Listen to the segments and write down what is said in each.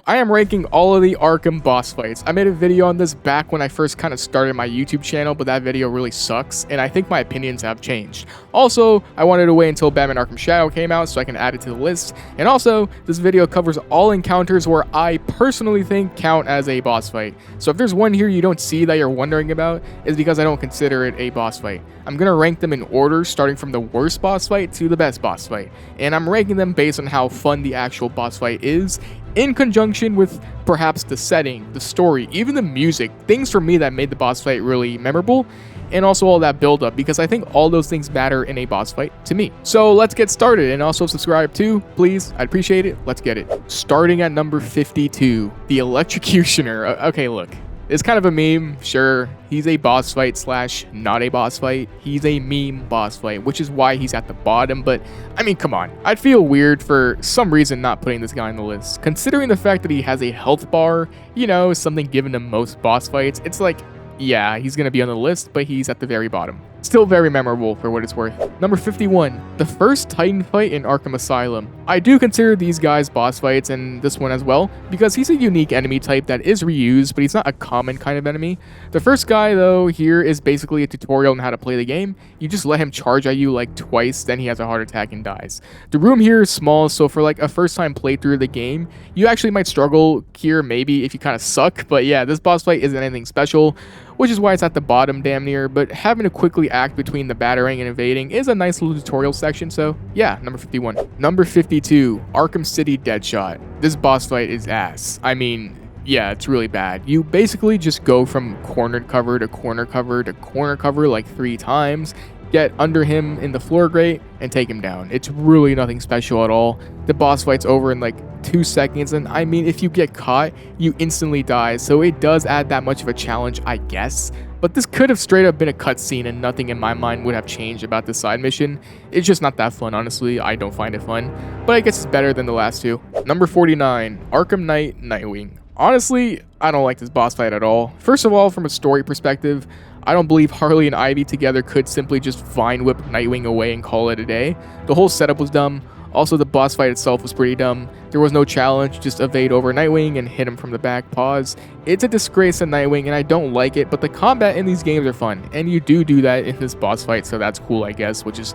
I am ranking all of the Arkham boss fights. I made a video on this back when I first kind of started my YouTube channel, but that video really sucks, and I think my opinions have changed. Also, I wanted to wait until Batman Arkham Shadow came out so I can add it to the list, and also, this video covers all encounters where I personally think count as a boss fight. So if there's one here you don't see that you're wondering about, it's because I don't consider it a boss fight. I'm going to rank them in order, starting from the worst boss fight to the best boss fight, and I'm ranking them based on how fun the actual boss fight is, in conjunction with perhaps the setting, the story, even the music, things for me that made the boss fight really memorable, and also all that build up, because I think all those things matter in a boss fight to me. So let's get started, and also subscribe too, please. I'd appreciate it. Let's get it. Starting at number 52, the Electrocutioner. Okay, look. It's kind of a meme, sure. He's a boss fight slash not a boss fight. He's a meme boss fight, which is why he's at the bottom, but I mean, come on. I'd feel weird for some reason not putting this guy on the list. Considering the fact that he has a health bar, you know, something given to most boss fights, it's like, yeah, he's gonna be on the list, but he's at the very bottom. Still very memorable for what it's worth. Number 51, the first Titan fight in Arkham Asylum. I do consider these guys boss fights and this one as well, because he's a unique enemy type that is reused, but he's not a common kind of enemy. The first guy though here is basically a tutorial on how to play the game. You just let him charge at you like twice, then he has a heart attack and dies. The room here is small, so for like a first time playthrough of the game, you actually might struggle here maybe if you kind of suck, but yeah, this boss fight isn't anything special, which is why it's at the bottom damn near, but having to quickly act between the battering and invading is a nice little tutorial section, so yeah, number 51. Number 52, Arkham City Deadshot. This boss fight is ass. I mean, yeah, it's really bad. You basically just go from cornered cover to corner cover to corner cover like 3 times, get under him in the floor grate, and take him down. It's really nothing special at all. The boss fight's over in like 2 seconds, and I mean, if you get caught, you instantly die, so it does add that much of a challenge, I guess. But this could have straight up been a cutscene, and nothing in my mind would have changed about this side mission. It's just not that fun, honestly. I don't find it fun, but I guess it's better than the last 2. Number 49, Arkham Knight Nightwing. Honestly, I don't like this boss fight at all. First of all, from a story perspective, I don't believe Harley and Ivy together could simply just vine whip Nightwing away and call it a day. The whole setup was dumb. Also, the boss fight itself was pretty dumb. There was no challenge, just evade over Nightwing and hit him from the back. Pause. It's a disgrace to Nightwing, and I don't like it, but the combat in these games are fun, and you do that in this boss fight, so that's cool, I guess, which is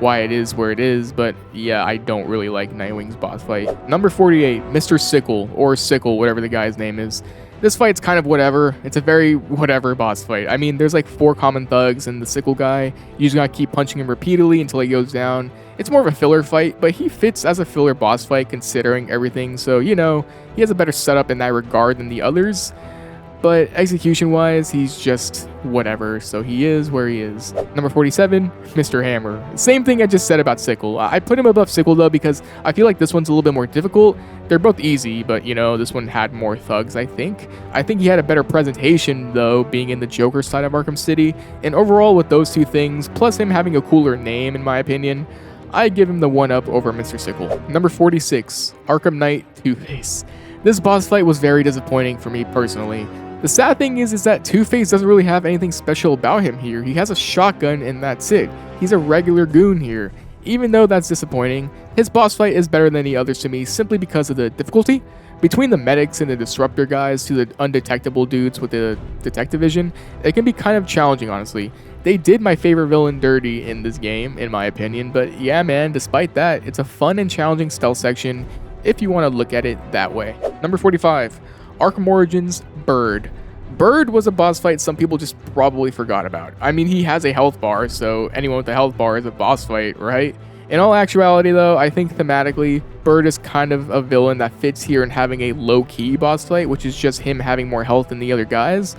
why it is where it is, but yeah, I don't really like Nightwing's boss fight. Number 48, Mr. Sickle, or Sickle, whatever the guy's name is. This fight's kind of whatever. It's a very whatever boss fight. I mean, there's like 4 common thugs and the Sickle guy. You just gotta keep punching him repeatedly until he goes down. It's more of a filler fight, but he fits as a filler boss fight considering everything, so you know, he has a better setup in that regard than the others. But execution-wise, he's just whatever, so he is where he is. Number 47, Mr. Hammer. Same thing I just said about Sickle. I put him above Sickle though because I feel like this one's a little bit more difficult. They're both easy, but you know, this one had more thugs, I think. I think he had a better presentation though, being in the Joker side of Arkham City. And overall, with those 2 things, plus him having a cooler name in my opinion, I give him the 1-up over Mr. Sickle. Number 46, Arkham Knight Two-Face. This boss fight was very disappointing for me personally. The sad thing is that Two-Face doesn't really have anything special about him here. He has a shotgun and that's it. He's a regular goon here. Even though that's disappointing, his boss fight is better than the others to me simply because of the difficulty. Between the medics and the disruptor guys to the undetectable dudes with the detective vision, it can be kind of challenging, honestly. They did my favorite villain dirty in this game, in my opinion, but yeah man, despite that, it's a fun and challenging stealth section if you want to look at it that way. Number 45, Arkham Origins Bird. Bird was a boss fight some people just probably forgot about. I mean, he has a health bar, so anyone with a health bar is a boss fight, right? In all actuality though, I think thematically, Bird is kind of a villain that fits here in having a low-key boss fight, which is just him having more health than the other guys.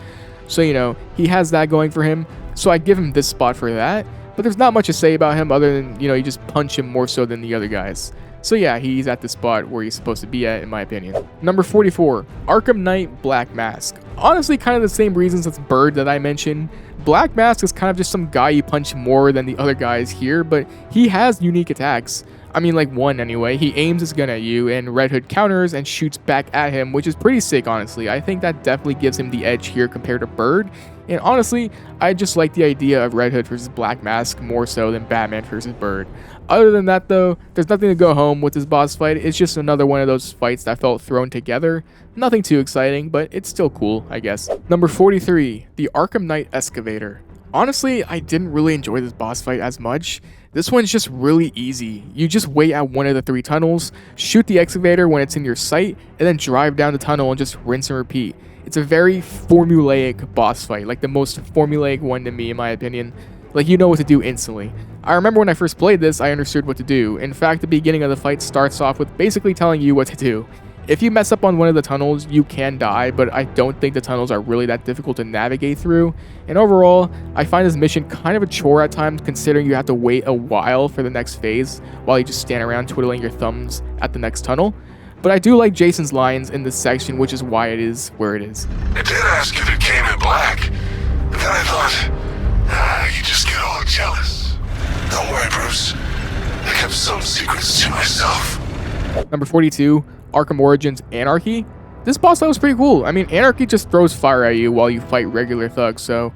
So, you know, he has that going for him, so I give him this spot for that. But there's not much to say about him other than, you know, you just punch him more so than the other guys. So yeah, he's at the spot where he's supposed to be at, in my opinion. Number 44, Arkham Knight Black Mask. Honestly, kind of the same reasons as Bird that I mentioned. Black Mask is kind of just some guy you punch more than the other guys here, but he has unique attacks. I mean, like one anyway. He aims his gun at you, and Red Hood counters and shoots back at him, which is pretty sick, honestly. I think that definitely gives him the edge here compared to Bird. And honestly, I just like the idea of Red Hood versus Black Mask more so than Batman versus Bird. Other than that, though, there's nothing to go home with this boss fight. It's just another one of those fights that felt thrown together. Nothing too exciting, but it's still cool, I guess. Number 43, the Arkham Knight Excavator. Honestly, I didn't really enjoy this boss fight as much. This one's just really easy. You just wait at one of the 3 tunnels, shoot the excavator when it's in your sight, and then drive down the tunnel and just rinse and repeat. It's a very formulaic boss fight, like the most formulaic one to me in my opinion. Like, you know what to do instantly. I remember when I first played this, I understood what to do. In fact, the beginning of the fight starts off with basically telling you what to do. If you mess up on one of the tunnels, you can die, but I don't think the tunnels are really that difficult to navigate through. And overall, I find this mission kind of a chore at times, considering you have to wait a while for the next phase, while you just stand around twiddling your thumbs at the next tunnel. But I do like Jason's lines in this section, which is why it is where it is. I did ask if it came in black, but then I thought, you just get all jealous. Don't worry, Bruce. I kept some secrets to myself. Number 42, Arkham Origins Anarchy. This boss fight was pretty cool. I mean, Anarchy just throws fire at you while you fight regular thugs, so,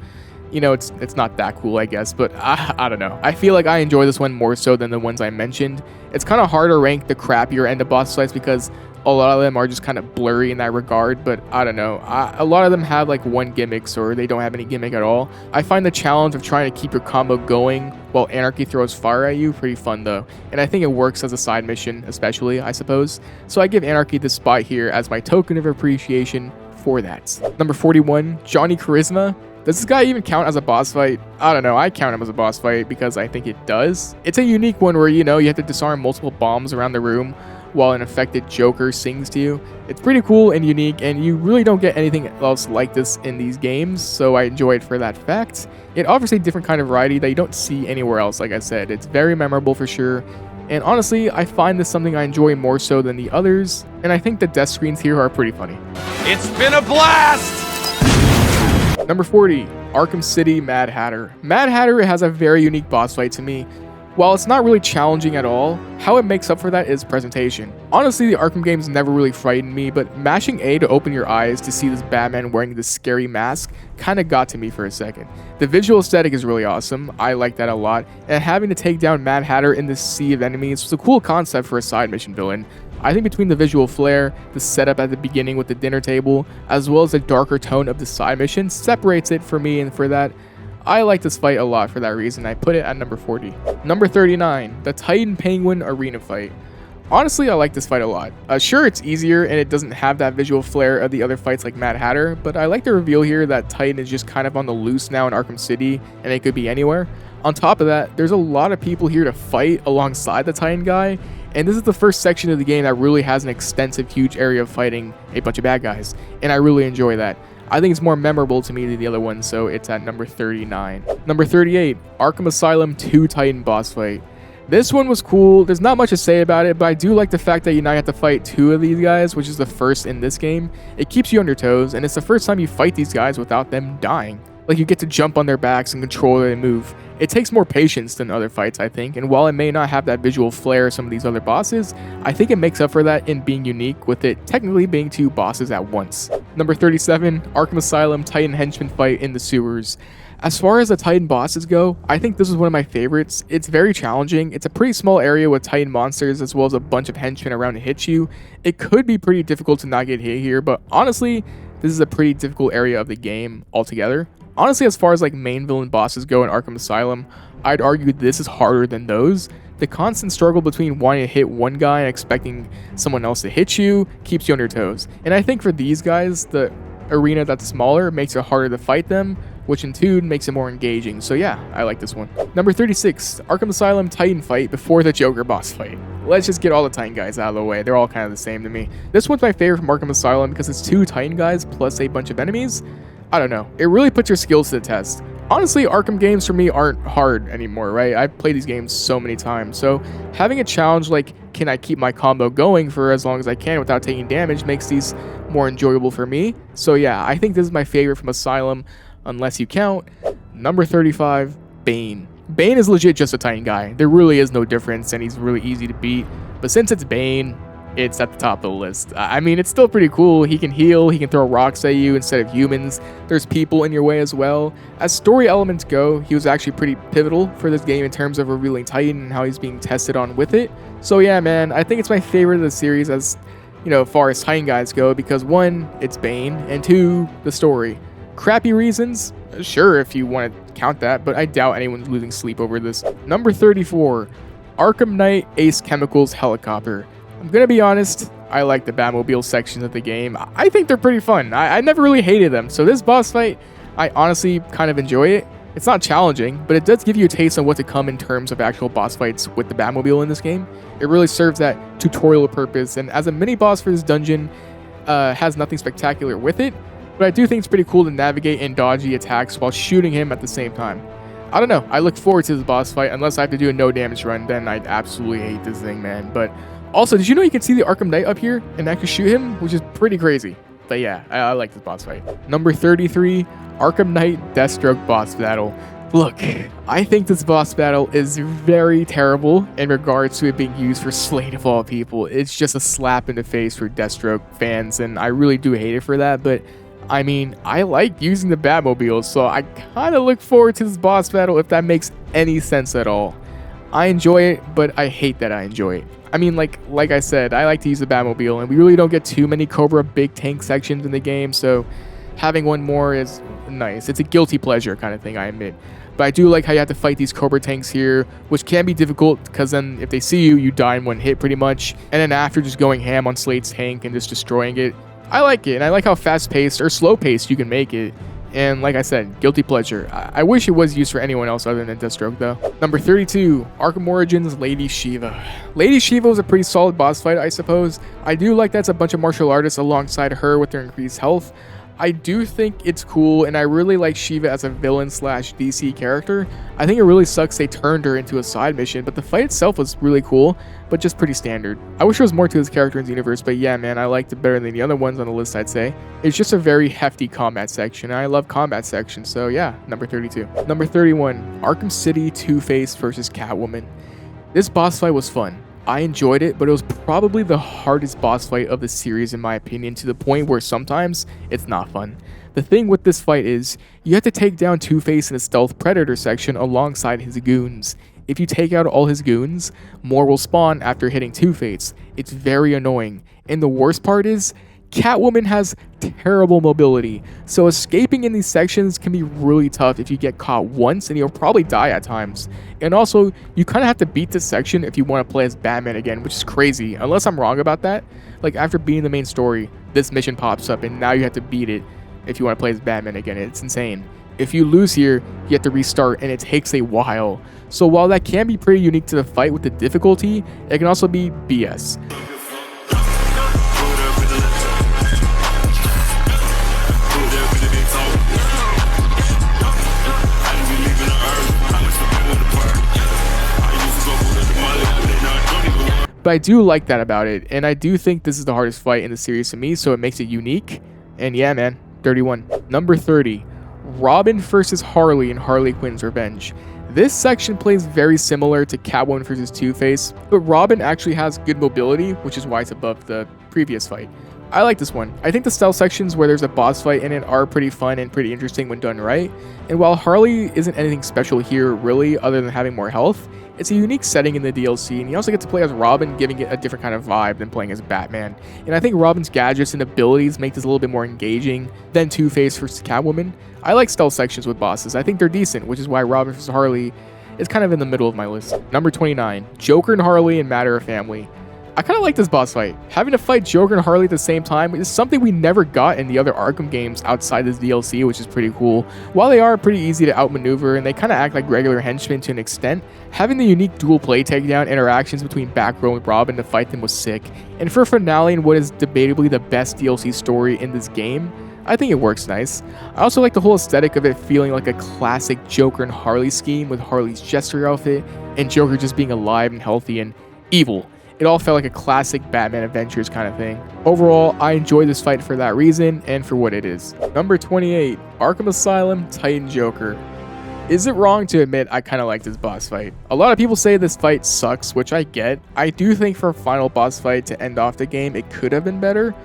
you know, it's not that cool, I guess, but I don't know. I feel like I enjoy this one more so than the ones I mentioned. It's kind of hard to rank the crappier end of boss fights because a lot of them are just kind of blurry in that regard, but I don't know. A lot of them have like one gimmicks or they don't have any gimmick at all. I find the challenge of trying to keep your combo going while Anarchy throws fire at you pretty fun though, and I think it works as a side mission especially, I suppose. So I give Anarchy this spot here as my token of appreciation for that. Number 41, Johnny Charisma. Does this guy even count as a boss fight? I don't know, I count him as a boss fight because I think it does. It's a unique one where, you know, you have to disarm multiple bombs around the room while an affected Joker sings to you. It's pretty cool and unique, and you really don't get anything else like this in these games, so I enjoy it for that fact. It offers a different kind of variety that you don't see anywhere else, like I said. It's very memorable for sure, and honestly, I find this something I enjoy more so than the others, and I think the death screens here are pretty funny. It's been a blast! Number 40, Arkham City Mad Hatter. Mad Hatter has a very unique boss fight to me. While it's not really challenging at all, how it makes up for that is presentation. Honestly, the Arkham games never really frightened me, but mashing A to open your eyes to see this Batman wearing this scary mask kinda got to me for a second. The visual aesthetic is really awesome, I like that a lot, and having to take down Mad Hatter in this sea of enemies was a cool concept for a side mission villain. I think between the visual flair, the setup at the beginning with the dinner table, as well as the darker tone of the side mission separates it for me, and for that, I like this fight a lot for that reason. I put it at number 40. Number 39, the Titan Penguin Arena fight. Honestly, I like this fight a lot. Sure, it's easier and it doesn't have that visual flair of the other fights like Mad Hatter, but I like the reveal here that Titan is just kind of on the loose now in Arkham City and it could be anywhere. On top of that, there's a lot of people here to fight alongside the Titan guy, and this is the first section of the game that really has an extensive, huge area of fighting a bunch of bad guys, and I really enjoy that. I think it's more memorable to me than the other one, so it's at number 39. Number 38, Arkham Asylum 2 Titan boss fight. This one was cool. There's not much to say about it, but I do like the fact that you now have to fight 2 of these guys, which is the first in this game. It keeps you on your toes, and it's the first time you fight these guys without them dying. Like, you get to jump on their backs and control where they move. It takes more patience than other fights, I think, and while it may not have that visual flair of some of these other bosses, I think it makes up for that in being unique, with it technically being 2 bosses at once. Number 37, Arkham Asylum Titan Henchman fight in the sewers. As far as the Titan bosses go, I think this is one of my favorites. It's very challenging. It's a pretty small area with Titan monsters as well as a bunch of henchmen around to hit you. It could be pretty difficult to not get hit here, but honestly, this is a pretty difficult area of the game altogether. Honestly, as far as like main villain bosses go in Arkham Asylum, I'd argue this is harder than those. The constant struggle between wanting to hit one guy and expecting someone else to hit you keeps you on your toes. And I think for these guys, the arena that's smaller makes it harder to fight them, which in turn makes it more engaging. So yeah, I like this one. Number 36, Arkham Asylum Titan fight before the Joker boss fight. Let's just get all the Titan guys out of the way. They're all kind of the same to me. This one's my favorite from Arkham Asylum because it's 2 Titan guys plus a bunch of enemies. I don't know. It really puts your skills to the test. Honestly, Arkham games for me aren't hard anymore, right? I've played these games so many times. So having a challenge like, can I keep my combo going for as long as I can without taking damage, makes these more enjoyable for me. So yeah, I think this is my favorite from Asylum, unless you count number 35, Bane. Bane is legit just a Titan guy. There really is no difference, and he's really easy to beat. But since it's Bane, it's at the top of the list. I mean, it's still pretty cool. He can heal, he can throw rocks at you instead of humans. There's people in your way as well. As story elements go, he was actually pretty pivotal for this game in terms of revealing Titan and how he's being tested on with it. So yeah, man, I think it's my favorite of the series as, far as Titan guys go, because one, it's Bane, and two, the story. Crappy reasons? Sure, if you want to count that, but I doubt anyone's losing sleep over this. Number 34, Arkham Knight Ace Chemicals Helicopter. I'm gonna be honest, I like the Batmobile sections of the game. I think they're pretty fun. I never really hated them, so this boss fight, I honestly kind of enjoy it. It's not challenging, but it does give you a taste on what to come in terms of actual boss fights with the Batmobile in this game. It really serves that tutorial purpose, and as a mini boss for this dungeon, has nothing spectacular with it, but I do think it's pretty cool to navigate and dodge the attacks while shooting him at the same time. I don't know, I look forward to this boss fight. Unless I have to do a no damage run, then I'd absolutely hate this thing, man. But also, did you know you can see the Arkham Knight up here and actually shoot him, which is pretty crazy. But yeah, I like this boss fight. Number 33, Arkham Knight Deathstroke boss battle. Look, I think this boss battle is very terrible in regards to it being used for Slate of all people. It's just a slap in the face for Deathstroke fans, and I really do hate it for that, but I mean, I like using the Batmobile, so I kind of look forward to this boss battle if that makes any sense at all. I enjoy it, but I hate that I enjoy it. I mean, like I said, I like to use the Batmobile, and we really don't get too many Cobra big tank sections in the game, so having one more is nice. It's a guilty pleasure kind of thing, I admit. But I do like how you have to fight these Cobra tanks here, which can be difficult, because then if they see you, you die in one hit pretty much, and then after just going ham on Slade's tank and just destroying it, I like it, and I like how fast-paced or slow-paced you can make it. And like I said, guilty pleasure. I wish it was used for anyone else other than Deathstroke though. Number 32, Arkham Origins Lady Shiva. Lady Shiva was a pretty solid boss fight, I suppose. I do like that's a bunch of martial artists alongside her with their increased health. I do think it's cool, and I really like Shiva as a villain slash DC character. I think it really sucks they turned her into a side mission, but the fight itself was really cool, but just pretty standard. I wish there was more to this character in the universe, but yeah, man, I liked it better than the other ones on the list, I'd say. It's just a very hefty combat section, and I love combat sections, so yeah, number 32. Number 31, Arkham City Two-Face versus Catwoman. This boss fight was fun. I enjoyed it, but it was probably the hardest boss fight of the series in my opinion, to the point where sometimes it's not fun. The thing with this fight is, you have to take down Two-Face in a stealth predator section alongside his goons. If you take out all his goons, more will spawn after hitting Two-Face. It's very annoying, and the worst part is, Catwoman has terrible mobility, so escaping in these sections can be really tough if you get caught once, and you'll probably die at times. And also, you kind of have to beat this section if you want to play as Batman again, which is crazy, unless I'm wrong about that. Like, after beating the main story, this mission pops up, and now you have to beat it if you want to play as Batman again. It's insane. If you lose here, you have to restart, and it takes a while. So while that can be pretty unique to the fight with the difficulty, it can also be BS. But I do like that about it, and I do think this is the hardest fight in the series to me, so it makes it unique. And yeah, man, 31. Number 30, Robin versus Harley in Harley Quinn's Revenge. This section plays very similar to Catwoman versus Two-Face, but Robin actually has good mobility, which is why it's above the previous fight. I like this one. I think the stealth sections where there's a boss fight in it are pretty fun and pretty interesting when done right. And while Harley isn't anything special here really, other than having more health, it's a unique setting in the DLC, and you also get to play as Robin, giving it a different kind of vibe than playing as Batman. And I think Robin's gadgets and abilities make this a little bit more engaging than Two-Face versus Catwoman. I like stealth sections with bosses. I think they're decent, which is why Robin versus Harley is kind of in the middle of my list. Number 29, Joker and Harley in Matter of Family. I kind of like this boss fight. Having to fight Joker and Harley at the same time is something we never got in the other Arkham games outside this DLC, which is pretty cool. While they are pretty easy to outmaneuver and they kind of act like regular henchmen to an extent, having the unique dual play takedown interactions between Batgirl and Robin to fight them was sick. And for a finale in what is debatably the best DLC story in this game, I think it works nice. I also like the whole aesthetic of it feeling like a classic Joker and Harley scheme with Harley's jester outfit and Joker just being alive and healthy and evil. It all felt like a classic Batman Adventures kind of thing. Overall, I enjoy this fight for that reason and for what it is. Number 28, Arkham Asylum Titan Joker. Is it wrong to admit I kind of like this boss fight? A lot of people say this fight sucks, which I get. I do think for a final boss fight to end off the game, it could have been better.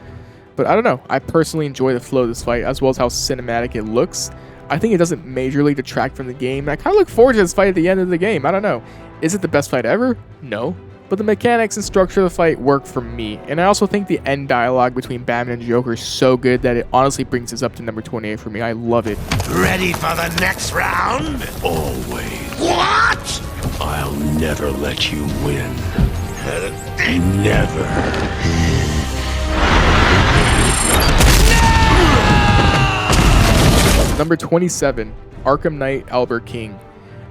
But I don't know. I personally enjoy the flow of this fight as well as how cinematic it looks. I think it doesn't majorly detract from the game. And I kind of look forward to this fight at the end of the game. I don't know. Is it the best fight ever? No. But the mechanics and structure of the fight work for me. And I also think the end dialogue between Batman and Joker is so good that it honestly brings this up to number 28 for me. I love it. Ready for the next round? Always. What? I'll never let you win. Never. Number 27, Arkham Knight Albert King.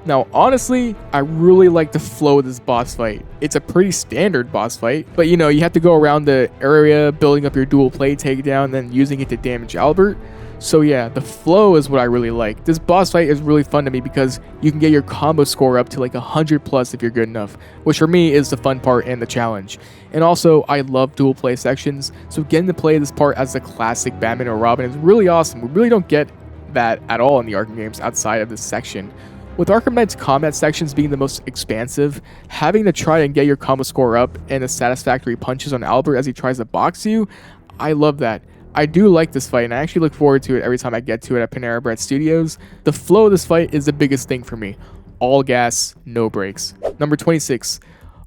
Now, honestly, I really like the flow of this boss fight. It's a pretty standard boss fight, but you know, you have to go around the area, building up your dual play takedown, then using it to damage Albert. So yeah, the flow is what I really like. This boss fight is really fun to me because you can get your combo score up to like 100 plus if you're good enough, which for me is the fun part and the challenge. And also, I love dual play sections, so getting to play this part as the classic Batman or Robin is really awesome. We really don't get that at all in the Arkham games outside of this section. With Arkham Knight's combat sections being the most expansive, having to try and get your combo score up and the satisfactory punches on Albert as he tries to box you, I love that. I do like this fight and I actually look forward to it every time I get to it at Panera Bread Studios. The flow of this fight is the biggest thing for me. All gas, no brakes. Number 26,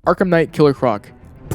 Arkham Knight Killer Croc.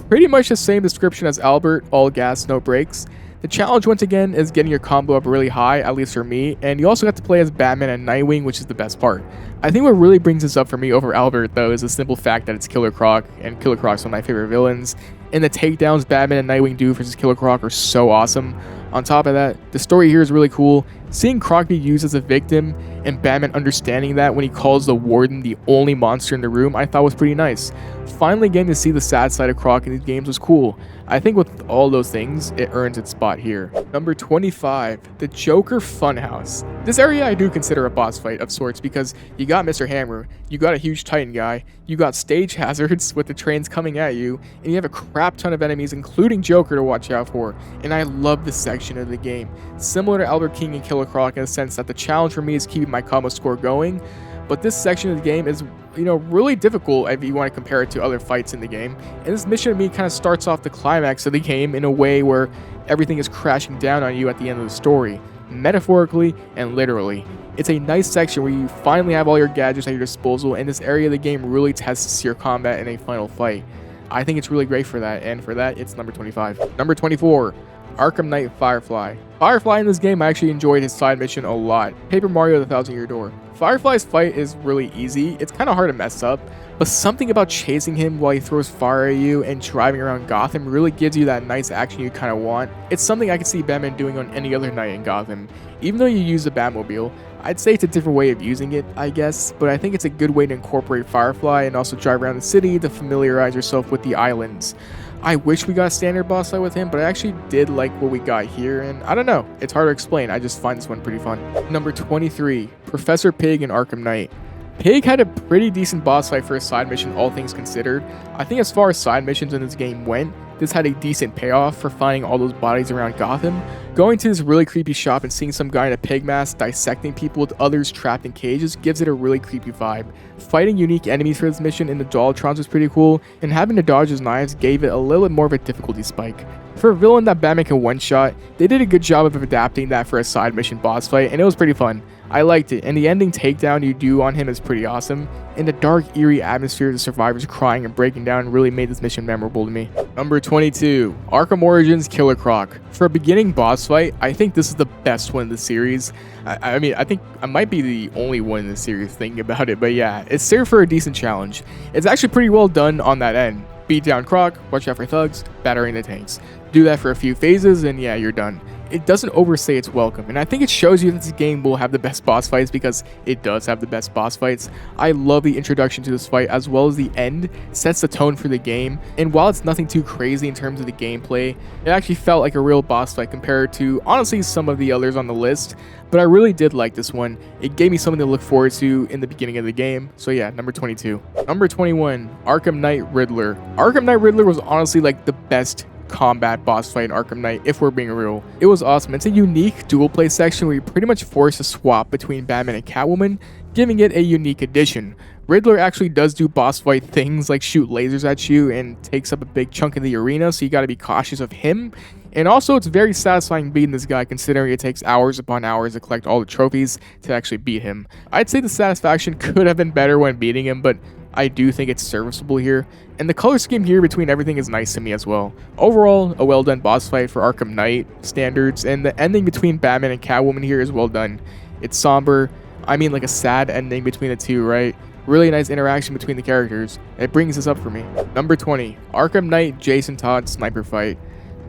Pretty much the same description as Albert, all gas, no brakes. The challenge once again is getting your combo up really high, at least for me, and you also have to play as Batman and Nightwing, which is the best part. I think what really brings this up for me over Albert though is the simple fact that it's Killer Croc, and Killer Croc's one of my favorite villains, and the takedowns Batman and Nightwing do versus Killer Croc are so awesome. On top of that, the story here is really cool. Seeing Croc be used as a victim and Batman understanding that when he calls the Warden the only monster in the room, I thought was pretty nice. Finally getting to see the sad side of Croc in these games was cool. I think with all those things, it earns its spot here. Number 25, the Joker Funhouse. This area I do consider a boss fight of sorts because you got Mr. Hammer, you got a huge Titan guy, you got stage hazards with the trains coming at you, and you have a crap ton of enemies including Joker to watch out for, and I love this section of the game. Similar to Albert King and Killer Croc in the sense that the challenge for me is keeping my combo score going, but this section of the game is, you know, really difficult if you want to compare it to other fights in the game. And this mission to me kind of starts off the climax of the game in a way where everything is crashing down on you at the end of the story, metaphorically and literally. It's a nice section where you finally have all your gadgets at your disposal, and this area of the game really tests your combat in a final fight. I think it's really great for that, and for that, it's number 25. Number 24, Arkham Knight Firefly. Firefly in this game, I actually enjoyed his side mission a lot. Paper Mario the Thousand Year Door. Firefly's fight is really easy. It's kind of hard to mess up, but something about chasing him while he throws fire at you and driving around Gotham really gives you that nice action you kind of want. It's something I could see Batman doing on any other night in Gotham. Even though you use the Batmobile, I'd say it's a different way of using it, I guess, but I think it's a good way to incorporate Firefly and also drive around the city to familiarize yourself with the islands. I wish we got a standard boss fight with him, but I actually did like what we got here, and I don't know, it's hard to explain, I just find this one pretty fun. Number 23, Professor Pig and Arkham Knight. Pig had a pretty decent boss fight for a side mission, all things considered. I think as far as side missions in this game went, this had a decent payoff for finding all those bodies around Gotham. Going to this really creepy shop and seeing some guy in a pig mask dissecting people with others trapped in cages gives it a really creepy vibe. Fighting unique enemies for this mission in the Dollatrons was pretty cool, and having to dodge his knives gave it a little bit more of a difficulty spike. For a villain that Batman can one-shot, they did a good job of adapting that for a side mission boss fight, and it was pretty fun. I liked it, and the ending takedown you do on him is pretty awesome, and the dark, eerie atmosphere of the survivors crying and breaking down really made this mission memorable to me. Number 22, Arkham Origins Killer Croc. For a beginning boss fight, I think this is the best one in the series. I mean, I think I might be the only one in the series thinking about it, but yeah, it's there for a decent challenge. It's actually pretty well done on that end. Beat down Croc, watch out for thugs, battering the tanks. Do that for a few phases, and yeah, you're done. It doesn't overstay its welcome, and I think it shows you that this game will have the best boss fights because it does have the best boss fights. I love the introduction to this fight as well as the end sets the tone for the game, and while it's nothing too crazy in terms of the gameplay, it actually felt like a real boss fight compared to honestly some of the others on the list, but I really did like this one. It gave me something to look forward to in the beginning of the game, so yeah, number 22. Number 21, Arkham Knight Riddler. Arkham Knight Riddler was honestly like the best combat boss fight in Arkham Knight, if we're being real. It was awesome. It's a unique dual play section where you're pretty much forced to swap between Batman and Catwoman, giving it a unique addition. Riddler actually does do boss fight things like shoot lasers at you and takes up a big chunk of the arena, so you gotta be cautious of him. And also, it's very satisfying beating this guy considering it takes hours upon hours to collect all the trophies to actually beat him. I'd say the satisfaction could have been better when beating him, but I do think it's serviceable here. And the color scheme here between everything is nice to me as well. Overall, a well done boss fight for Arkham Knight standards, and the ending between Batman and Catwoman here is well done. It's somber, I mean like a sad ending between the two, right? Really nice interaction between the characters. It brings this up for me. Number 20, Arkham Knight Jason Todd sniper fight.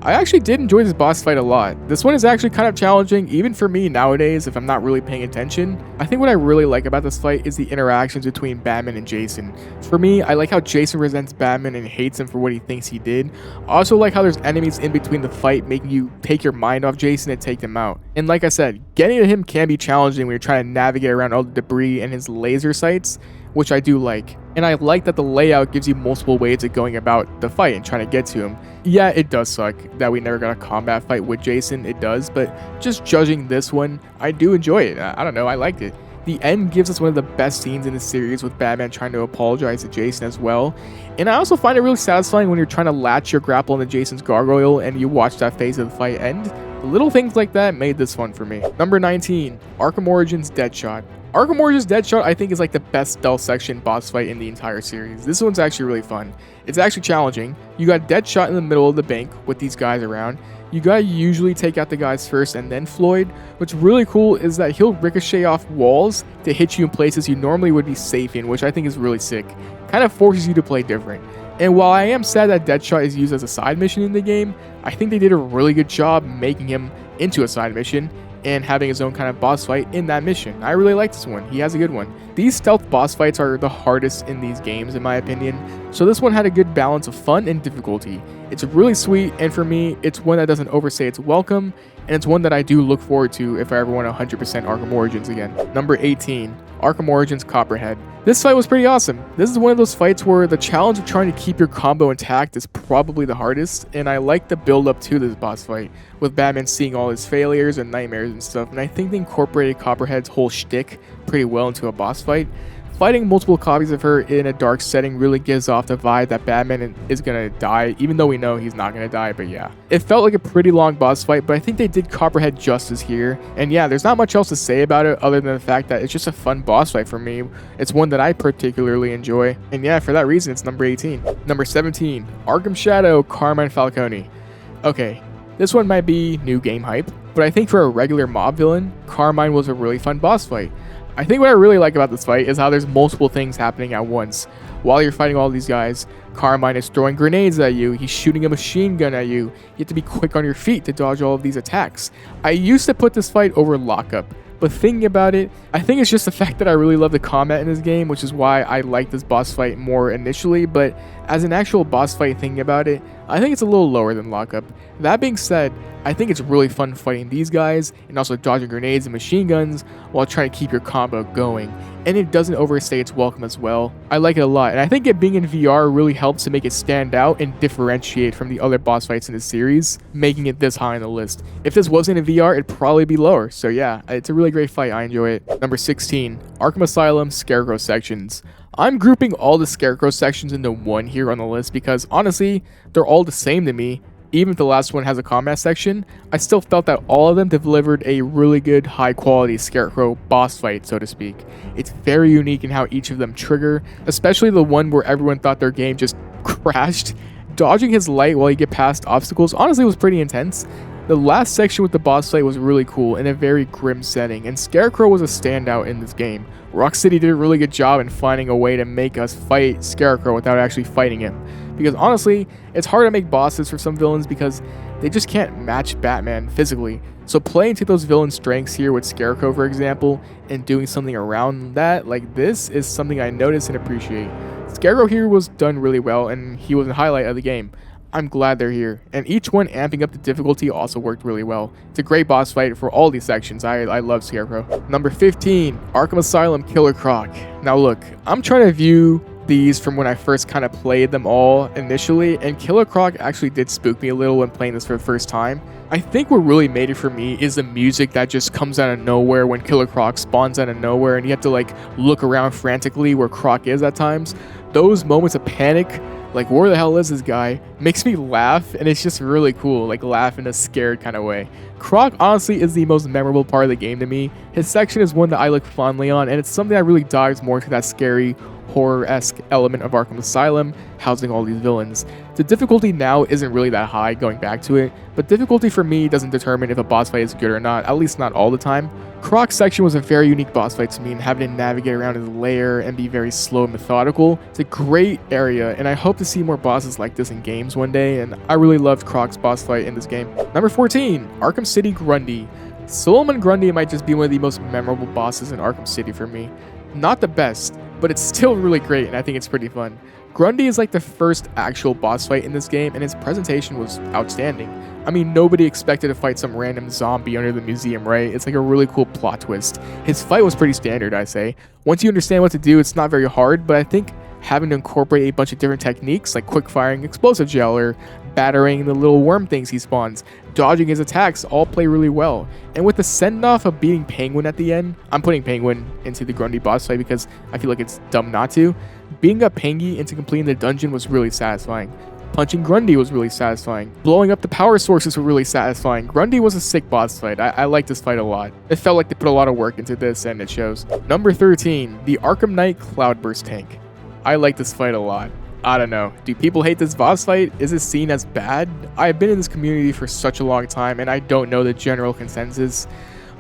I actually did enjoy this boss fight a lot. This one is actually kind of challenging, even for me nowadays if I'm not really paying attention. I think what I really like about this fight is the interactions between Batman and Jason. For me, I like how Jason resents Batman and hates him for what he thinks he did. I also like how there's enemies in between the fight making you take your mind off Jason and take him out. And like I said, getting to him can be challenging when you're trying to navigate around all the debris and his laser sights, which I do like. And I like that the layout gives you multiple ways of going about the fight and trying to get to him. Yeah, it does suck that we never got a combat fight with Jason, it does, but just judging this one, I do enjoy it. I don't know, I liked it. The end gives us one of the best scenes in the series with Batman trying to apologize to Jason as well. And I also find it really satisfying when you're trying to latch your grapple into Jason's gargoyle and you watch that phase of the fight end. Little things like that made this fun for me. Number 19, Arkham Origins Deadshot. Arkham Origins Deadshot I think is like the best stealth section boss fight in the entire series. This one's actually really fun. It's actually challenging. You got Deadshot in the middle of the bank with these guys around. You gotta usually take out the guys first and then Floyd. What's really cool is that he'll ricochet off walls to hit you in places you normally would be safe in, which I think is really sick. Kind of forces you to play different. And while I am sad that Deadshot is used as a side mission in the game, I think they did a really good job making him into a side mission and having his own kind of boss fight in that mission. I really like this one. He has a good one. These stealth boss fights are the hardest in these games in my opinion, so this one had a good balance of fun and difficulty. It's really sweet, and for me, it's one that doesn't overstay its welcome, and it's one that I do look forward to if I ever want 100% Arkham Origins again. Number 18, Arkham Origins Copperhead. This fight was pretty awesome. This is one of those fights where the challenge of trying to keep your combo intact is probably the hardest, and I like the build up to this boss fight, with Batman seeing all his failures and nightmares and stuff, and I think they incorporated Copperhead's whole shtick pretty well into a boss fight. Fighting multiple copies of her in a dark setting really gives off the vibe that Batman is gonna die, even though we know he's not gonna die, but yeah. It felt like a pretty long boss fight, but I think they did Copperhead justice here. And yeah, there's not much else to say about it other than the fact that it's just a fun boss fight for me. It's one that I particularly enjoy. And yeah, for that reason, it's number 18. Number 17, Arkham Shadow Carmine Falcone. Okay, this one might be new game hype, but I think for a regular mob villain, Carmine was a really fun boss fight. I think what I really like about this fight is how there's multiple things happening at once. While you're fighting all these guys, Carmine is throwing grenades at you, he's shooting a machine gun at you, you have to be quick on your feet to dodge all of these attacks. I used to put this fight over Lockup, but thinking about it, I think it's just the fact that I really love the combat in this game, which is why I like this boss fight more initially, but as an actual boss fight thinking about it, I think it's a little lower than Lockup. That being said, I think it's really fun fighting these guys and also dodging grenades and machine guns while trying to keep your combo going. And it doesn't overstay its welcome as well. I like it a lot, and I think it being in VR really helps to make it stand out and differentiate from the other boss fights in the series, making it this high on the list. If this wasn't in VR, it'd probably be lower, so yeah, it's a really great fight, I enjoy it. Number 16, Arkham Asylum Scarecrow sections. I'm grouping all the Scarecrow sections into one here on the list because honestly, they're all the same to me. Even if the last one has a combat section, I still felt that all of them delivered a really good, high-quality Scarecrow boss fight, so to speak. It's very unique in how each of them trigger, especially the one where everyone thought their game just crashed. Dodging his light while you get past obstacles honestly was pretty intense. The last section with the boss fight was really cool in a very grim setting, and Scarecrow was a standout in this game. Rocksteady did a really good job in finding a way to make us fight Scarecrow without actually fighting him. Because honestly, it's hard to make bosses for some villains because they just can't match Batman physically. So playing to those villain strengths here with Scarecrow, for example, and doing something around that like this is something I notice and appreciate. Scarecrow here was done really well, and he was a highlight of the game. I'm glad they're here, and each one amping up the difficulty also worked really well. It's a great boss fight for all these sections. I love Scarecrow. Number 15, Arkham Asylum Killer Croc. Now look, I'm trying to view these from when I first kind of played them all initially, and Killer Croc actually did spook me a little when playing this for the first time. I think what really made it for me is the music that just comes out of nowhere when Killer Croc spawns out of nowhere and you have to like look around frantically where Croc is at times. Those moments of panic, like where the hell is this guy, makes me laugh, and it's just really cool, like laugh in a scared kind of way. Croc honestly is the most memorable part of the game to me. His section is one that I look fondly on, and it's something that really dives more into that scary, horror-esque element of Arkham Asylum, housing all these villains. The difficulty now isn't really that high going back to it, but difficulty for me doesn't determine if a boss fight is good or not, at least not all the time. Croc's section was a very unique boss fight to me, and having to navigate around his lair and be very slow and methodical. It's a great area, and I hope to see more bosses like this in games one day, and I really loved Croc's boss fight in this game. Number 14, Arkham City Grundy. Solomon Grundy might just be one of the most memorable bosses in Arkham City for me. Not the best, but it's still really great, and I think it's pretty fun. Grundy is like the first actual boss fight in this game, and his presentation was outstanding. I mean, nobody expected to fight some random zombie under the museum, right? It's like a really cool plot twist. His fight was pretty standard, I say. Once you understand what to do, it's not very hard, but I think having to incorporate a bunch of different techniques like quick firing explosive gel or battering the little worm things he spawns, dodging his attacks, all play really well. And with the send-off of beating Penguin at the end, I'm putting Penguin into the Grundy boss fight because I feel like it's dumb not to. Beating up Pengy into completing the dungeon was really satisfying. Punching Grundy was really satisfying. Blowing up the power sources were really satisfying. Grundy was a sick boss fight. I like this fight a lot. It felt like they put a lot of work into this, and it shows. Number 13, the Arkham Knight Cloudburst tank. I like this fight a lot. I don't know. Do people hate this boss fight? Is it seen as bad? I've been in this community for such a long time, and I don't know the general consensus,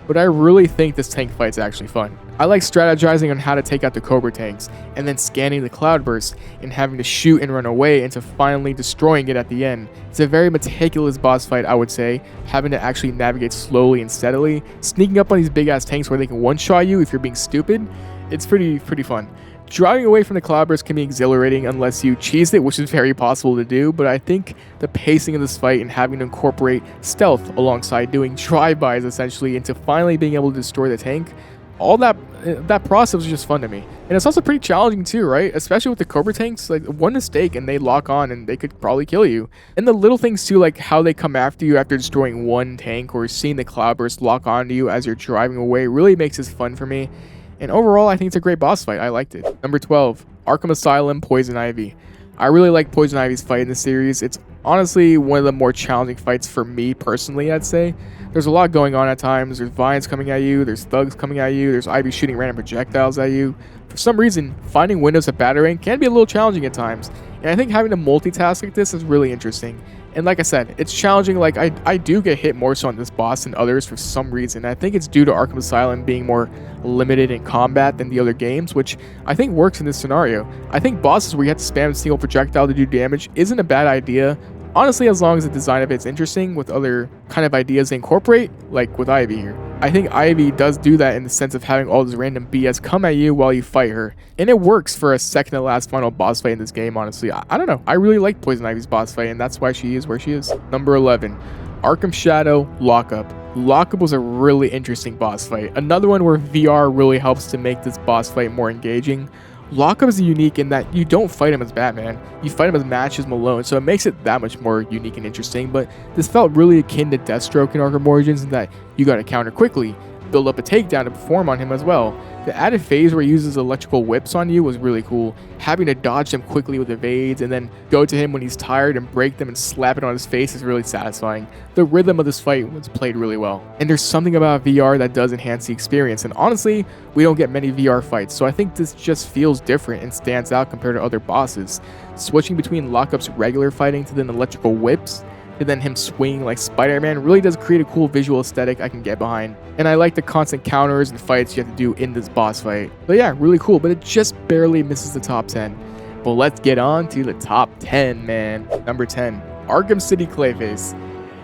but I really think this tank fight's actually fun. I like strategizing on how to take out the Cobra tanks, and then scanning the Cloudburst, and having to shoot and run away into finally destroying it at the end. It's a very meticulous boss fight, I would say, having to actually navigate slowly and steadily, sneaking up on these big ass tanks where they can one-shot you if you're being stupid. It's pretty fun. Driving away from the Cloudburst can be exhilarating unless you cheese it, which is very possible to do, but I think the pacing of this fight and having to incorporate stealth alongside doing drive-bys essentially into finally being able to destroy the tank, all that process was just fun to me. And it's also pretty challenging too, right? Especially with the Cobra tanks, like one mistake and they lock on and they could probably kill you. And the little things too, like how they come after you after destroying one tank or seeing the Cloudburst lock onto you as you're driving away really makes this fun for me. And overall, I think it's a great boss fight. I liked it. Number 12, Arkham Asylum Poison Ivy. I really like Poison Ivy's fight in the series. It's honestly one of the more challenging fights for me personally, I'd say. There's a lot going on at times. There's vines coming at you, there's thugs coming at you, there's Ivy shooting random projectiles at you. For some reason, finding windows of battering can be a little challenging at times. And I think having to multitask like this is really interesting. And like I said, it's challenging. Like I do get hit more so on this boss than others for some reason. I think it's due to Arkham Asylum being more limited in combat than the other games, which I think works in this scenario. I think bosses where you have to spam a single projectile to do damage isn't a bad idea. Honestly, as long as the design of it's interesting with other kind of ideas they incorporate, like with Ivy here. I think Ivy does do that in the sense of having all this random BS come at you while you fight her. And it works for a second to last final boss fight in this game, honestly. I don't know. I really like Poison Ivy's boss fight, and that's why she is where she is. Number 11, Arkham Shadow Lockup. Lockup was a really interesting boss fight. Another one where VR really helps to make this boss fight more engaging. Lockup is unique in that you don't fight him as Batman, you fight him as Matches Malone, so it makes it that much more unique and interesting, but this felt really akin to Deathstroke in Arkham Origins in that you gotta counter quickly, build up a takedown to perform on him as well. The added phase where he uses electrical whips on you was really cool, having to dodge them quickly with evades and then go to him when he's tired and break them and slap it on his face is really satisfying. The rhythm of this fight was played really well. And there's something about VR that does enhance the experience, and honestly, we don't get many VR fights, so I think this just feels different and stands out compared to other bosses. Switching between Lockup's regular fighting to then electrical whips, and then him swinging like Spider-Man really does create a cool visual aesthetic I can get behind. And I like the constant counters and fights you have to do in this boss fight. But yeah, really cool, but it just barely misses the top 10. But let's get on to the top 10, man. Number 10, Arkham City Clayface.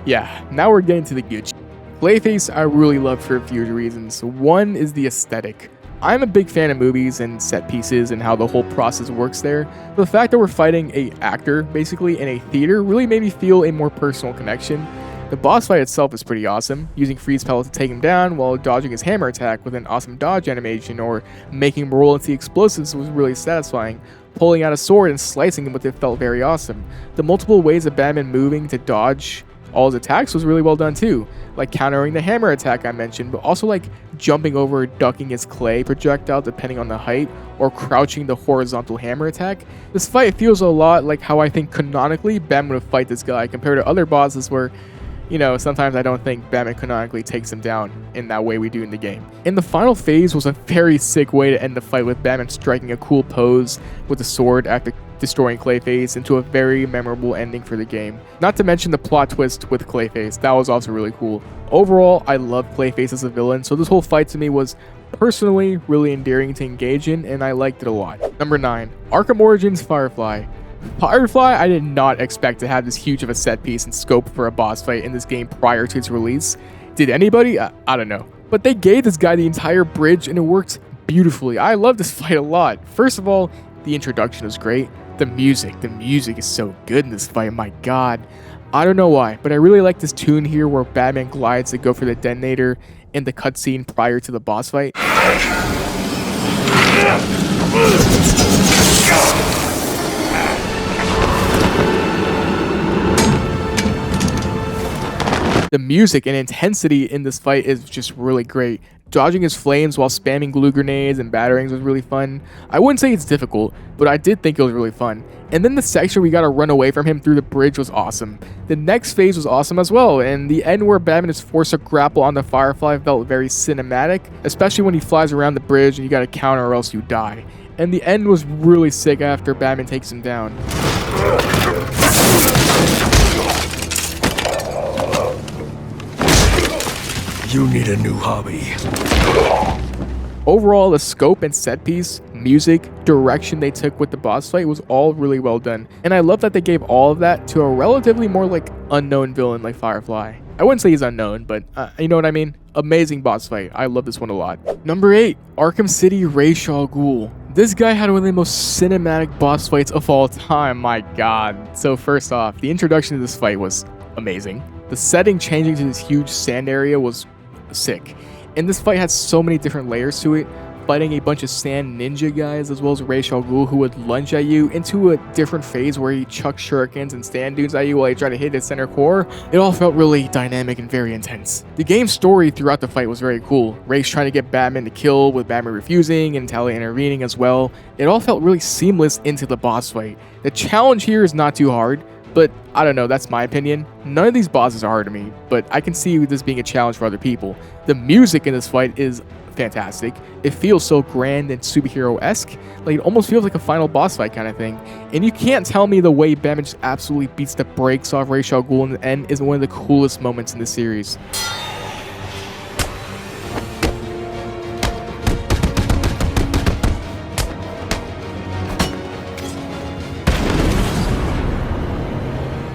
Yeah, now we're getting to the good shit. Clayface I really love for a few reasons. One is the aesthetic. I'm a big fan of movies and set pieces and how the whole process works there. The fact that we're fighting an actor, basically, in a theater really made me feel a more personal connection. The boss fight itself is pretty awesome, using freeze pellet to take him down while dodging his hammer attack with an awesome dodge animation, or making him roll into the explosives was really satisfying. Pulling out a sword and slicing him with it felt very awesome. The multiple ways of Batman moving to dodge all his attacks was really well done too, like countering the hammer attack I mentioned, but also like jumping over, ducking his clay projectile depending on the height, or crouching the horizontal hammer attack. This fight feels a lot like how I think canonically Batman would fight this guy compared to other bosses where, you know, sometimes I don't think Batman canonically takes him down in that way we do in the game. And the final phase was a very sick way to end the fight, with Batman striking a cool pose with the sword after destroying Clayface, into a very memorable ending for the game. Not to mention the plot twist with Clayface, that was also really cool. Overall, I love Clayface as a villain, so this whole fight to me was personally really endearing to engage in, and I liked it a lot. Number 9, Arkham Origins Firefly. Firefly, I did not expect to have this huge of a set piece and scope for a boss fight in this game prior to its release. Did anybody? I don't know. But they gave this guy the entire bridge and it worked beautifully. I love this fight a lot. First of all, the introduction was great. The music is so good in this fight, my god. I don't know why, but I really like this tune here where Batman glides to go for the detonator in the cutscene prior to the boss fight. The music and intensity in this fight is just really great. Dodging his flames while spamming glue grenades and batterings was really fun. I wouldn't say it's difficult, but I did think it was really fun. And then the section we gotta run away from him through the bridge was awesome. The next phase was awesome as well, and the end where Batman is forced to grapple on the Firefly felt very cinematic, especially when he flies around the bridge and you gotta counter or else you die. And the end was really sick after Batman takes him down. You need a new hobby. Overall, the scope and set piece, music, direction they took with the boss fight was all really well done. And I love that they gave all of that to a relatively more like unknown villain like Firefly. I wouldn't say he's unknown, but you know what I mean? Amazing boss fight. I love this one a lot. Number 8, Arkham City Ra's al Ghul. This guy had one of the most cinematic boss fights of all time, my god. So first off, the introduction to this fight was amazing. The setting changing to this huge sand area was sick. And this fight had so many different layers to it, fighting a bunch of sand ninja guys as well as Ra's al Ghul, who would lunge at you, into a different phase where he chucks shurikens and stand dunes at you while he tried to hit his center core. It all felt really dynamic and very intense. The game's story throughout the fight was very cool. Ra's trying to get Batman to kill, with Batman refusing and Talia intervening as well. It all felt really seamless into the boss fight. The challenge here is not too hard, but I don't know, that's my opinion. None of these bosses are hard to me, but I can see this being a challenge for other people. The music in this fight is fantastic. It feels so grand and superhero-esque, like it almost feels like a final boss fight kind of thing. And you can't tell me the way Batman just absolutely beats the brakes off Ra's al Ghul in the end isn't one of the coolest moments in the series.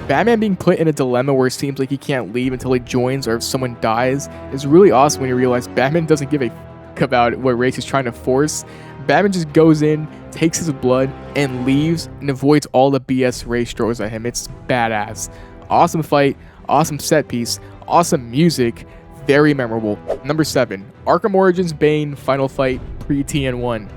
Batman being put in a dilemma where it seems like he can't leave until he joins or if someone dies is really awesome when you realize Batman doesn't give a fuck about what Ra's is trying to force. Batman just goes in, takes his blood, and leaves and avoids all the BS Ra's throws at him. It's badass. Awesome fight, awesome set piece, awesome music, very memorable. Number 7, Arkham Origins Bane Final Fight pre-TN1.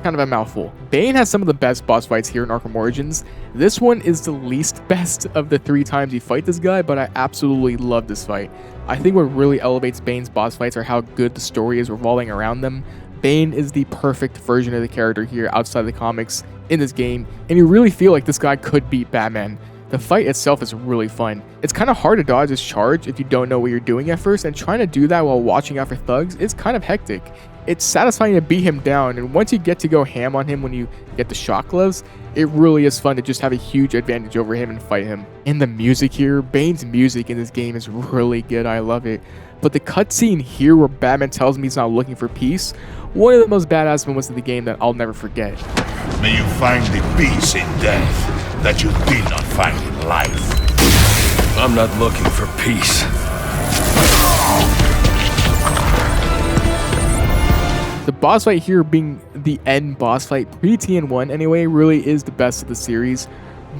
Kind of a mouthful. Bane has some of the best boss fights here in Arkham Origins. This one is the least best of the 3 times you fight this guy, but I absolutely love this fight. I think what really elevates Bane's boss fights are how good the story is revolving around them. Bane is the perfect version of the character here outside the comics in this game, and you really feel like this guy could beat Batman. The fight itself is really fun. It's kind of hard to dodge his charge if you don't know what you're doing at first, and trying to do that while watching out for thugs is kind of hectic. It's satisfying to beat him down, and once you get to go ham on him when you get the shock gloves, it really is fun to just have a huge advantage over him and fight him. And the music here, Bane's music in this game is really good, I love it. But the cutscene here where Batman tells me he's not looking for peace, one of the most badass moments of the game that I'll never forget. May you find the peace in death that you did not find in life. I'm not looking for peace. The boss fight here being the end boss fight pre-TN1 anyway really is the best of the series.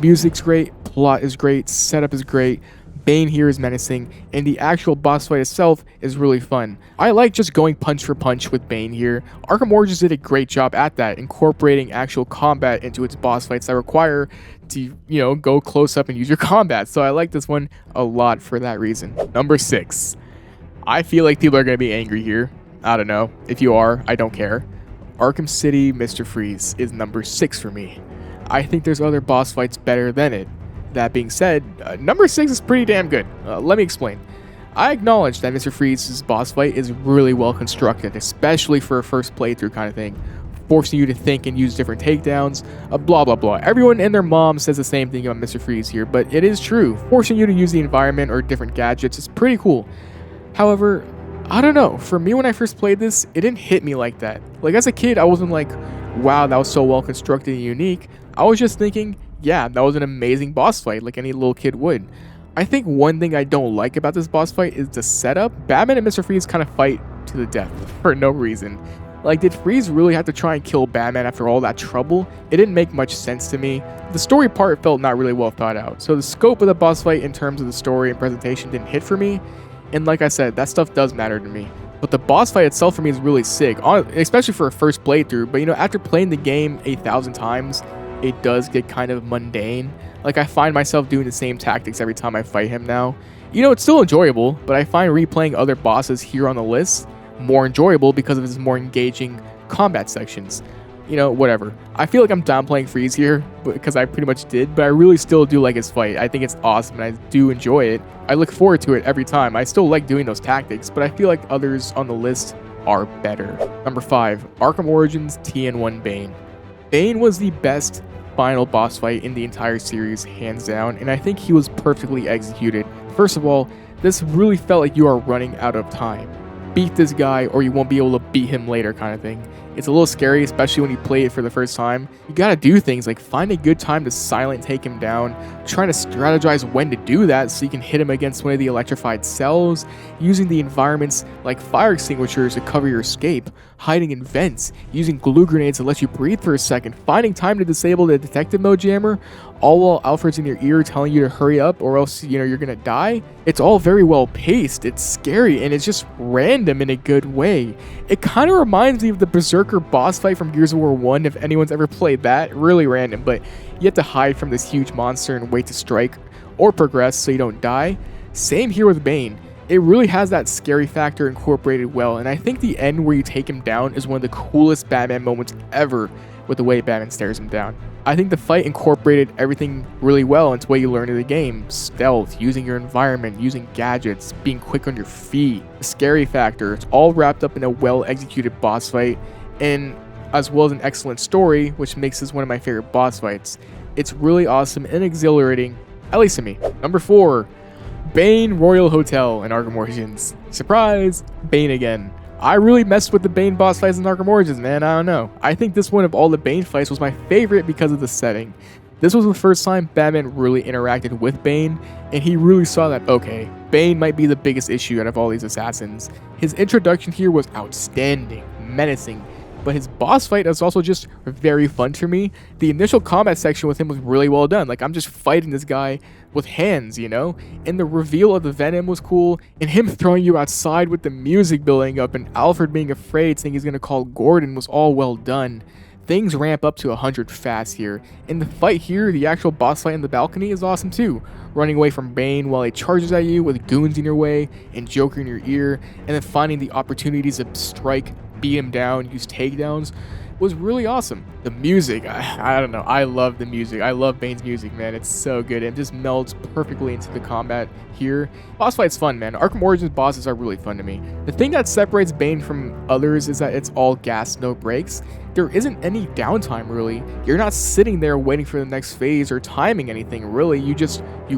Music's great, plot is great, setup is great. Bane here is menacing, and the actual boss fight itself is really fun. I like just going punch for punch with Bane here. Arkham Origins did a great job at that, incorporating actual combat into its boss fights that require to, go close up and use your combat. So I like this one a lot for that reason. Number 6. I feel like people are going to be angry here. I don't know. If you are, I don't care. Arkham City Mr. Freeze is number 6 for me. I think there's other boss fights better than it. That being said, number 6 is pretty damn good. Let me explain. I acknowledge that Mr. Freeze's boss fight is really well constructed, especially for a first playthrough kind of thing, forcing you to think and use different takedowns, blah blah blah. Everyone and their mom says the same thing about Mr. Freeze here, but it is true. Forcing you to use the environment or different gadgets is pretty cool. However, I don't know, for me when I first played this, it didn't hit me like that. Like as a kid, I wasn't like, wow, that was so well constructed and unique. I was just thinking, yeah, that was an amazing boss fight, like any little kid would. I think one thing I don't like about this boss fight is the setup. Batman and Mr. Freeze kind of fight to the death for no reason. Like, did Freeze really have to try and kill Batman after all that trouble? It didn't make much sense to me. The story part felt not really well thought out, so the scope of the boss fight in terms of the story and presentation didn't hit for me. And like I said, that stuff does matter to me. But the boss fight itself for me is really sick, especially for a first playthrough. But after playing the game 1,000 times, it does get kind of mundane. Like, I find myself doing the same tactics every time I fight him now. It's still enjoyable, but I find replaying other bosses here on the list more enjoyable because of his more engaging combat sections. Whatever. I feel like I'm downplaying Freeze here because I pretty much did, but I really still do like his fight. I think it's awesome and I do enjoy it. I look forward to it every time. I still like doing those tactics, but I feel like others on the list are better. Number 5, Arkham Origins TN1 Bane. Bane was the best final boss fight in the entire series, hands down, and I think he was perfectly executed. First of all, this really felt like you are running out of time. Beat this guy or you won't be able to beat him later kind of thing. It's a little scary, especially when you play it for the first time. You gotta do things like find a good time to silent take him down, trying to strategize when to do that so you can hit him against one of the electrified cells, using the environments like fire extinguishers to cover your escape, hiding in vents, using glue grenades to let you breathe for a second, finding time to disable the detective mode jammer, all while Alfred's in your ear telling you to hurry up or else you're gonna die. It's all very well paced, it's scary, and it's just random in a good way. It kind of reminds me of the Berserker boss fight from Gears of War 1, if anyone's ever played that. Really random, but you have to hide from this huge monster and wait to strike or progress so you don't die. Same here with Bane. It really has that scary factor incorporated well, and I think the end where you take him down is one of the coolest Batman moments ever with the way Batman stares him down. I think the fight incorporated everything really well into what you learn in the game. Stealth, using your environment, using gadgets, being quick on your feet, the scary factor. It's all wrapped up in a well-executed boss fight, and as well as an excellent story, which makes this one of my favorite boss fights. It's really awesome and exhilarating, at least to me. Number 4, Bane Royal Hotel in Arkham Origins. Surprise, Bane again. I really messed with the Bane boss fights in Arkham Origins, man. I don't know. I think this one of all the Bane fights was my favorite because of the setting. This was the first time Batman really interacted with Bane, and he really saw that, okay, Bane might be the biggest issue out of all these assassins. His introduction here was outstanding, menacing, but his boss fight is also just very fun for me. The initial combat section with him was really well done. Like, I'm just fighting this guy with hands, and the reveal of the venom was cool, and him throwing you outside with the music building up and Alfred being afraid saying he's gonna call Gordon was all well done. Things ramp up to 100 fast here. In the fight here, the actual boss fight in the balcony is awesome too. Running away from Bane while he charges at you with goons in your way and Joker in your ear, and then finding the opportunities to strike, beat him down, use takedowns was really awesome. The music, I don't know, I love the music. I love Bane's music, man. It's so good. It just melds perfectly into the combat here. Boss fight's fun, man. Arkham Origins bosses are really fun to me. The thing that separates Bane from others is that it's all gas, no brakes. There isn't any downtime, really. You're not sitting there waiting for the next phase or timing anything, really. You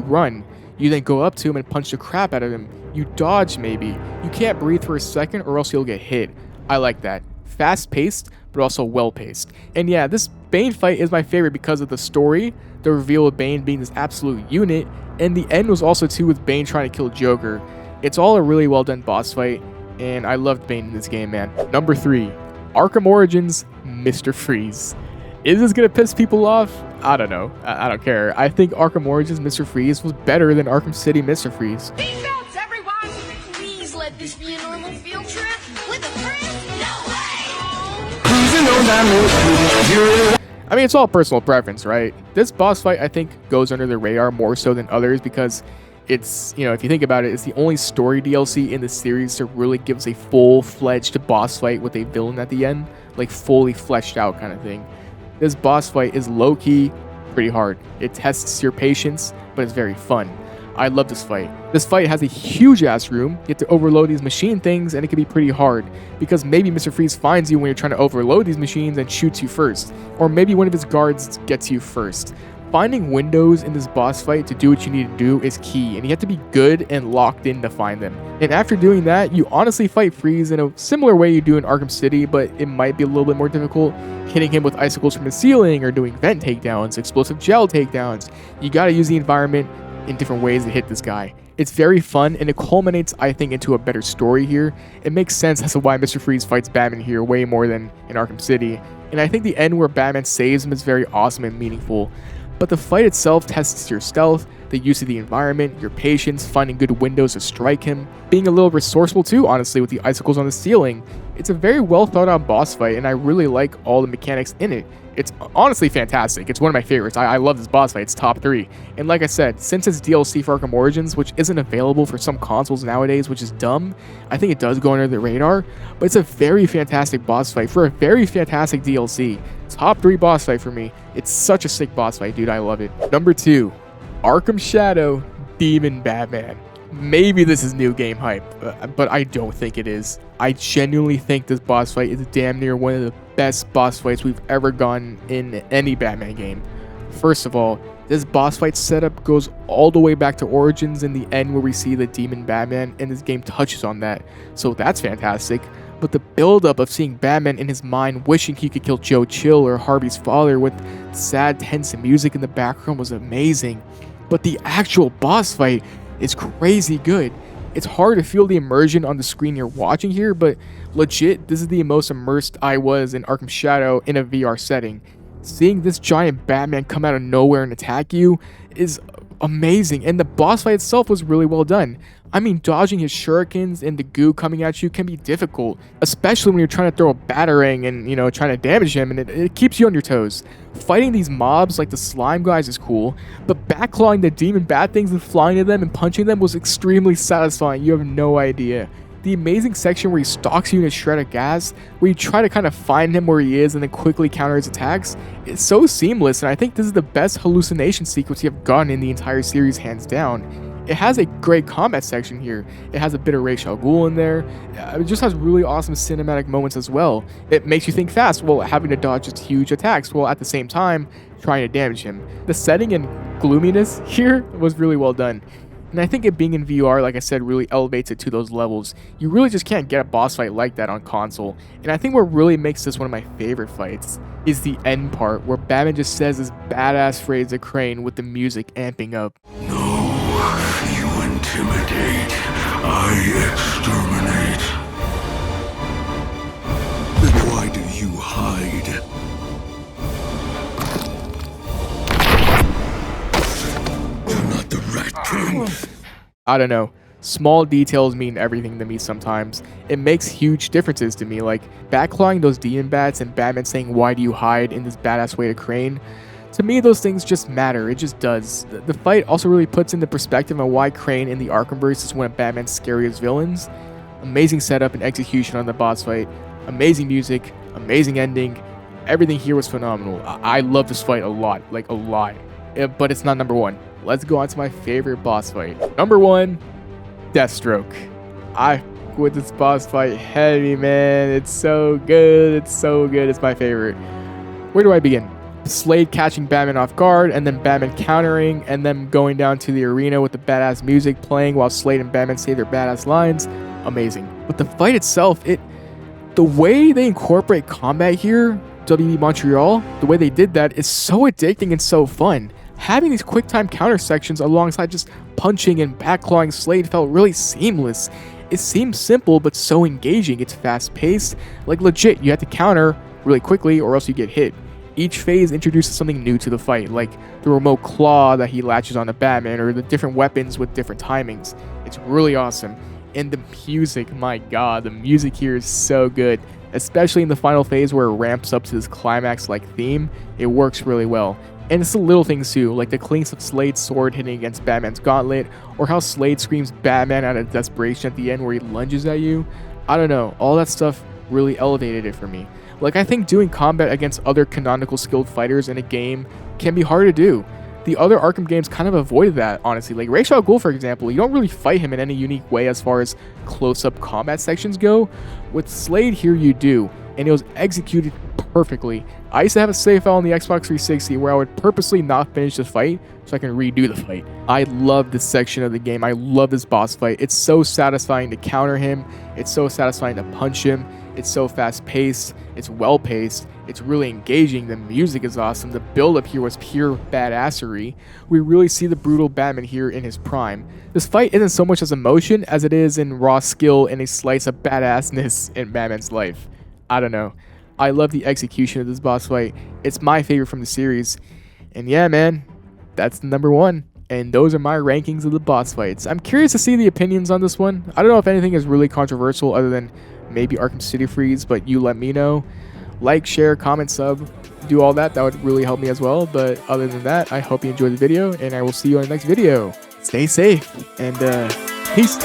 run. You then go up to him and punch the crap out of him. You dodge, maybe. You can't breathe for a second or else you'll get hit. I like that. Fast-paced, but also well-paced. And yeah, this Bane fight is my favorite because of the story, the reveal of Bane being this absolute unit, and the end was also too with Bane trying to kill Joker. It's all a really well-done boss fight, and I loved Bane in this game, man. Number 3, Arkham Origins Mr. Freeze. Is this gonna piss people off? I don't know. I don't care. I think Arkham Origins Mr. Freeze was better than Arkham City Mr. Freeze. Seatbelts, everyone! Please let this be a normal field trip with a friend? No way! I mean, it's all personal preference, right? This boss fight, I think, goes under the radar more so than others because it's, you know, if you think about it, it's the only story DLC in the series that really gives a full-fledged boss fight with a villain at the end, like fully fleshed out kind of thing. This boss fight is low-key pretty hard. It tests your patience, but it's very fun. I love this fight. This fight has a huge ass room. You have to overload these machine things and it can be pretty hard because maybe Mr. Freeze finds you when you're trying to overload these machines and shoots you first, or maybe one of his guards gets you first. Finding windows in this boss fight to do what you need to do is key, and you have to be good and locked in to find them. And after doing that, you honestly fight Freeze in a similar way you do in Arkham City, but it might be a little bit more difficult, hitting him with icicles from the ceiling or doing vent takedowns, explosive gel takedowns. You gotta use the environment in different ways to hit this guy. It's very fun, and it culminates, I think, into a better story here. It makes sense as to why Mr. Freeze fights Batman here way more than in Arkham City, and I think the end where Batman saves him is very awesome and meaningful. But the fight itself tests your stealth, the use of the environment, your patience, finding good windows to strike him, being a little resourceful too, honestly, with the icicles on the ceiling. It's a very well thought out boss fight, and I really like all the mechanics in it. It's honestly fantastic. It's one of my favorites. I love this boss fight. It's top 3. And like I said, since it's DLC for Arkham Origins, which isn't available for some consoles nowadays, which is dumb, I think it does go under the radar. But it's a very fantastic boss fight for a very fantastic DLC. Top 3 boss fight for me. It's such a sick boss fight, dude. I love it. Number 2, Arkham Shadow Demon Batman. Maybe this is new game hype, but I don't think it is. I genuinely think this boss fight is damn near one of the best boss fights we've ever gotten in any Batman game. First of all, this boss fight setup goes all the way back to Origins in the end where we see the Demon Batman, and this game touches on that, so that's fantastic. But the build-up of seeing Batman in his mind wishing he could kill Joe Chill or Harvey's father with sad, tense music in the background was amazing. But the actual boss fight is crazy good. It's hard to feel the immersion on the screen you're watching here, but legit, this is the most immersed I was in Arkham Shadow in a VR setting. Seeing this giant Batman come out of nowhere and attack you is amazing, and the boss fight itself was really well done. I mean, dodging his shurikens and the goo coming at you can be difficult, especially when you're trying to throw a batarang and, you know, trying to damage him, and it keeps you on your toes. Fighting these mobs like the slime guys is cool, but backclawing the demon bat things and flying to them and punching them was extremely satisfying. You have no idea. The amazing section where he stalks you in a shred of gas, where you try to kind of find him where he is and then quickly counter his attacks, it's so seamless, and I think this is the best hallucination sequence you have gotten in the entire series, hands down. It has a great combat section here. It has a bit of Ra's al Ghul in there. It just has really awesome cinematic moments as well. It makes you think fast while having to dodge his huge attacks while at the same time trying to damage him. The setting and gloominess here was really well done. And I think it being in VR, like I said, really elevates it to those levels. You really just can't get a boss fight like that on console. And I think what really makes this one of my favorite fights is the end part where Batman just says this badass phrase to Crane with the music amping up. You intimidate, I exterminate. Then why do you hide? You're not the Rat King. I don't know. Small details mean everything to me sometimes. It makes huge differences to me, like backclawing those demon bats and Batman saying, "Why do you hide?" in this badass way to Crane. To me, those things just matter. It just does. The fight also really puts into perspective on why Crane in the Arkhamverse is one of Batman's scariest villains. Amazing setup and execution on the boss fight. Amazing music. Amazing ending. Everything here was phenomenal. I love this fight a lot. Like, a lot. But it's not number 1. Let's go on to my favorite boss fight. Number 1, Deathstroke. I with this boss fight heavy, man. It's so good. It's so good. It's my favorite. Where do I begin? Slade catching Batman off guard, and then Batman countering, and then going down to the arena with the badass music playing while Slade and Batman say their badass lines. Amazing. But the fight itself, the way they incorporate combat here, WB Montreal, the way they did that is so addicting and so fun. Having these quick time counter sections alongside just punching and backclawing Slade felt really seamless. It seems simple, but so engaging. It's fast paced. Like legit, you have to counter really quickly or else you get hit. Each phase introduces something new to the fight, like the remote claw that he latches onto Batman, or the different weapons with different timings. It's really awesome. And the music, my god, the music here is so good. Especially in the final phase where it ramps up to this climax-like theme, it works really well. And it's the little things too, like the clinks of Slade's sword hitting against Batman's gauntlet, or how Slade screams Batman out of desperation at the end where he lunges at you. I don't know, all that stuff really elevated it for me. Like, I think doing combat against other canonical skilled fighters in a game can be hard to do. The other Arkham games kind of avoided that, honestly. Like Ra's al Ghul, for example, you don't really fight him in any unique way as far as close-up combat sections go. With Slade here you do, and it was executed perfectly. I used to have a save file on the Xbox 360 where I would purposely not finish the fight so I can redo the fight. I love this section of the game. I love this boss fight. It's so satisfying to counter him. It's so satisfying to punch him. It's so fast-paced. It's well-paced. It's really engaging. The music is awesome. The build-up here was pure badassery. We really see the brutal Batman here in his prime. This fight isn't so much as emotion as it is in raw skill and a slice of badassness in Batman's life. I don't know. I love the execution of this boss fight. It's my favorite from the series. And yeah, man, that's the number one. And those are my rankings of the boss fights. I'm curious to see the opinions on this one. I don't know if anything is really controversial other than maybe Arkham City Freeze, but you let me know. Like, share, comment, sub, do all that. That would really help me as well. But other than that, I hope you enjoyed the video, and I will see you on the next video. Stay safe, and peace.